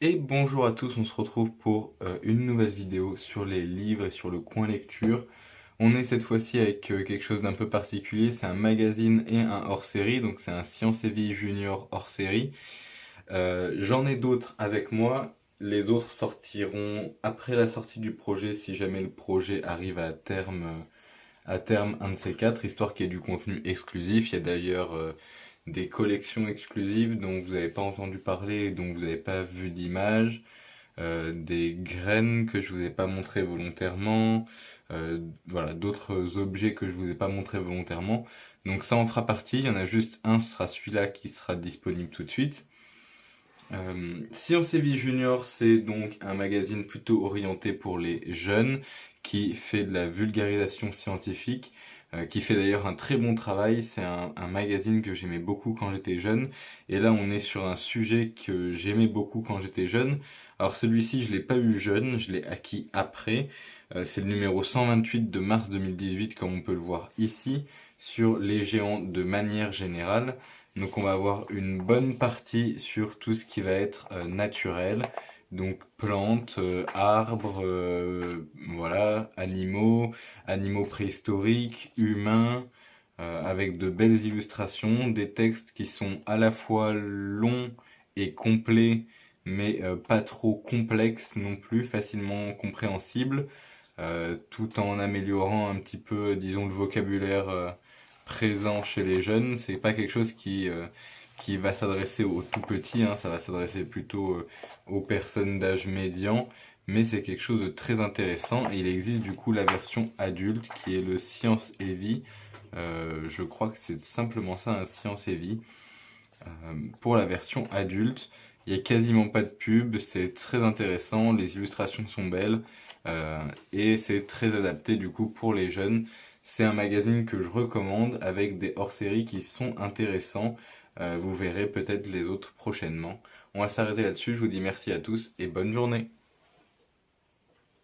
Et bonjour à tous, on se retrouve pour une nouvelle vidéo sur les livres et sur le coin lecture. On est cette fois-ci avec quelque chose d'un peu particulier, c'est un magazine et un hors-série, donc c'est un Science et Vie Junior hors-série. J'en ai d'autres avec moi, les autres sortiront après la sortie du projet si jamais le projet arrive à terme un de ces quatre, histoire qu'il y ait du contenu exclusif. Il y a d'ailleurs des collections exclusives dont vous n'avez pas entendu parler et dont vous n'avez pas vu d'image, des graines que je vous ai pas montré volontairement, voilà, d'autres objets que je vous ai pas montré volontairement. Donc ça en fera partie, il y en a juste un, ce sera celui-là qui sera disponible tout de suite. Science et Vie Junior, c'est donc un magazine plutôt orienté pour les jeunes, qui fait de la vulgarisation scientifique, qui fait d'ailleurs un très bon travail. C'est un magazine que j'aimais beaucoup quand j'étais jeune, et là on est sur un sujet que j'aimais beaucoup quand j'étais jeune. Alors celui-ci, je l'ai pas eu jeune, je l'ai acquis après. C'est le numéro 128 de mars 2018, comme on peut le voir ici, sur les géants de manière générale. Donc on va avoir une bonne partie sur tout ce qui va être naturel, donc plantes, arbres, voilà, animaux préhistoriques, humains, avec de belles illustrations, des textes qui sont à la fois longs et complets, mais pas trop complexes non plus, facilement compréhensibles, tout en améliorant un petit peu, disons, le vocabulaire présent chez les jeunes. C'est pas quelque chose qui va s'adresser aux tout petits, hein, ça va s'adresser plutôt aux personnes d'âge médian, mais c'est quelque chose de très intéressant. Et il existe du coup la version adulte qui est le Science et Vie. Je crois que c'est simplement ça, un Science et Vie. Pour la version adulte, il y a quasiment pas de pub, c'est très intéressant, les illustrations sont belles, et c'est très adapté du coup pour les jeunes. C'est un magazine que je recommande avec des hors-séries qui sont intéressants. Vous verrez peut-être les autres prochainement. On va s'arrêter là-dessus, je vous dis merci à tous et bonne journée.